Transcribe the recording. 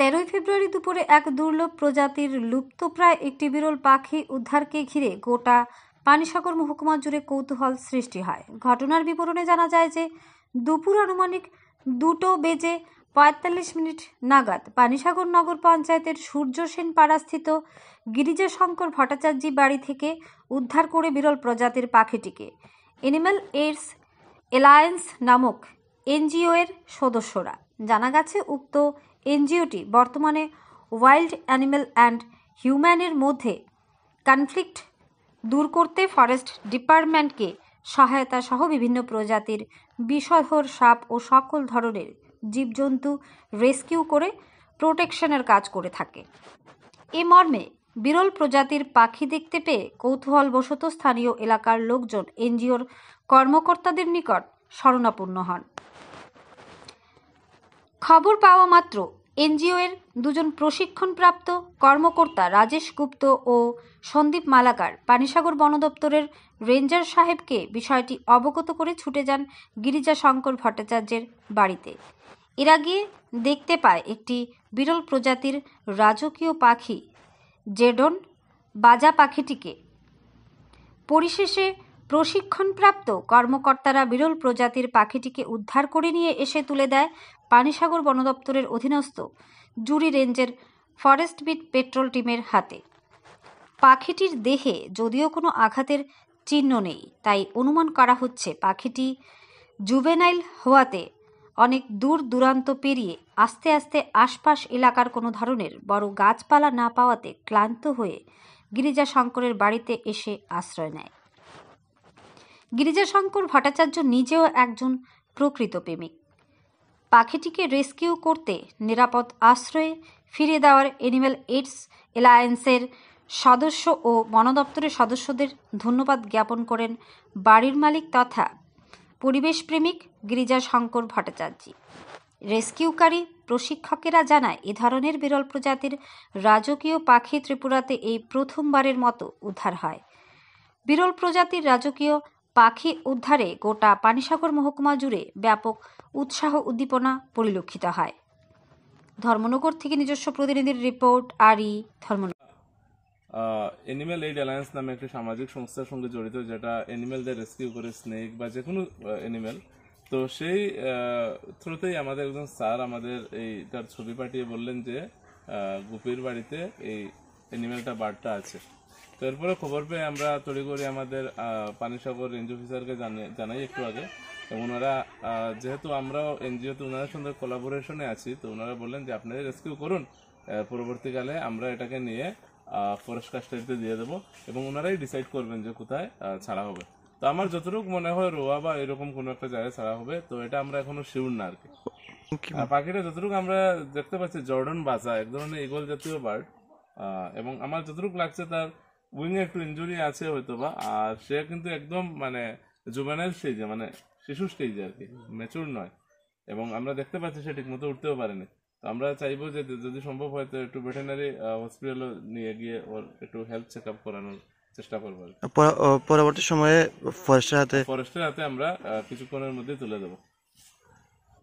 13 ফেব্রুয়ারি দুপুরে এক দুর্লভ প্রজাতির লুপ্তপ্রায় একটি বিরল পাখি উদ্ধারকে ঘিরে গোটা পানিসাগর মহকুমা জুড়ে কৌতূহল সৃষ্টি হয়। ঘটনার বিবরণে জানা যায় যে দুপুর আনুমানিক 2:45 নাগাদ পানিসাগর নগর পঞ্চায়েতের সূর্য সেন পাড়াস্থিত গিরিজাশঙ্কর ভট্টাচার্য বাড়ি থেকে উদ্ধার করে বিরল প্রজাতির পাখিটিকে এনিম্যাল এইডস অ্যালায়েন্স নামক এনজিও এর সদস্যরা। জানা গেছে উক্ত এনজিওটি বর্তমানে ওয়াইল্ড অ্যানিমেল অ্যান্ড হিউম্যানের মধ্যে কনফ্লিক্ট দূর করতে ফরেস্ট ডিপার্টমেন্টকে সহায়তা সহ বিভিন্ন প্রজাতির বিষধর সাপ ও সকল ধরনের জীবজন্তু রেস্কিউ করে প্রোটেকশনের কাজ করে থাকে। এ মর্মে বিরল প্রজাতির পাখি দেখতে পেয়ে কৌতূহলবশত স্থানীয় এলাকার লোকজন এনজিওর কর্মকর্তাদের নিকট শরণাপন্ন হন। খবর পাওয়া মাত্র এনজিও এর দুজন প্রশিক্ষণপ্রাপ্ত কর্মকর্তা রাজেশ গুপ্ত ও সন্দীপ মালাকার পানিসাগর বন দপ্তরের রেঞ্জার সাহেবকে বিষয়টি অবগত করে ছুটে যান গিরিজাশঙ্কর ভট্টাচার্যের বাড়িতে। এরা গিয়ে দেখতে পায় একটি বিরল প্রজাতির রাজকীয় পাখি জেডন বাজা পাখিটিকে। পরিশেষে প্রশিক্ষণপ্রাপ্ত কর্মকর্তারা বিরল প্রজাতির পাখিটিকে উদ্ধার করে নিয়ে এসে তুলে দেয় পানিসাগর বন দপ্তরের অধীনস্থ জুরি রেঞ্জের ফরেস্ট বিট পেট্রোল টিমের হাতে। পাখিটির দেহে যদিও কোনো আঘাতের চিহ্ন নেই, তাই অনুমান করা হচ্ছে পাখিটি জুভেনাইল হওয়াতে অনেক দূর দূরান্ত পেরিয়ে আস্তে আস্তে আশপাশ এলাকার কোনো ধরনের বড় গাছপালা না পাওয়াতে ক্লান্ত হয়ে গিরিজাশঙ্করের বাড়িতে এসে আশ্রয় নেয়। গিরিজাশঙ্কর ভট্টাচার্য নিজেও একজন প্রকৃত প্রেমিক। পাখিটিকে রেস্কিউ করতে নিরাপদ আশ্রয়ে ফিরিয়ে দেওয়ার এনিম্যাল এইডস অ্যালায়েন্সের সদস্য ও বন দপ্তরের সদস্যদের ধন্যবাদ জ্ঞাপন করেন বাড়ির মালিক তথা পরিবেশ প্রেমিক গিরিজাশঙ্কর ভট্টাচার্য। রেস্কিউকারী প্রশিক্ষকেরা জানায় এ ধরনের বিরল প্রজাতির রাজকীয় পাখি ত্রিপুরাতে এই প্রথমবারের মতো উদ্ধার হয়। বিরল প্রজাতির রাজকীয় পাখি উদ্ধারে গোটা পানিসাগর মহকুমা জুড়ে ব্যাপক উৎসাহ উদ্দীপনা পরিলক্ষিত হয়। ধর্মনগর থেকে নিজস্ব প্রতিনিধির report. Dharmanagar. Animal aid alliance নামে একটি সামাজিক সংস্থার সঙ্গে জড়িত, যেটা এনিম্যালদের রেস্কিউ করে, স্নেক বা যে কোনো এনিম্যাল। তো সেই থ্রুতেই আমাদের একজন স্যার আমাদের তার ছবি পাঠিয়ে বললেন যে গুপির বাড়িতে এই এনিম্যালটা বার্ডটা আছে। তো এরপরে খবর পেয়ে আমরা তড়িঘড়ি আমাদের পানিসাগর রেঞ্জ অফিসারকে জানাই একটু আগে। এবং ওনারা যেহেতু আমরাও এনজিওতে ওনাদের সঙ্গে কোলাবোরেশনে আছি, তো ওনারা বললেন যে আপনারা রেস্কিউ করুন, পরবর্তীকালে আমরা এটাকে নিয়ে ফরেস্ট কাস্টাডিতে দিয়ে দেবো এবং ওনারাই ডিসাইড করবেন যে কোথায় ছাড়া হবে। তো আমার যতটুকু মনে হয় রোয়া বা এরকম কোনো একটা জায়গায় ছাড়া হবে। তো এটা আমরা এখনো শিওর না আর কি। পাখিটা যতটুকু আমরা দেখতে পাচ্ছি জর্ডন বাজা, এক ধরনের ইগল জাতীয় বার্ড, এবং আমার যতটুকু লাগছে তার উইং এ একটু ইনজুরি আছে হয়তোবা। আর সে কিন্তু একদম মানে জুভেনাইল স্টেজে, মানে শিশু স্টেজে আর কি, ম্যাচুর নয়। এবং আমরা দেখতে পাচ্ছি সে ঠিক মতো উঠতেও পারেনি। তো আমরা চাইবো যে যদি সম্ভব হয় তো একটু ভেটেরিনারি হসপিটালে নিয়ে গিয়ে ওর একটু হেলথ চেক আপ করানোর চেষ্টা করবো। পরবর্তী সময়ে ফরেস্টের হাতে আমরা কিছুক্ষণের মধ্যে তুলে দেবো।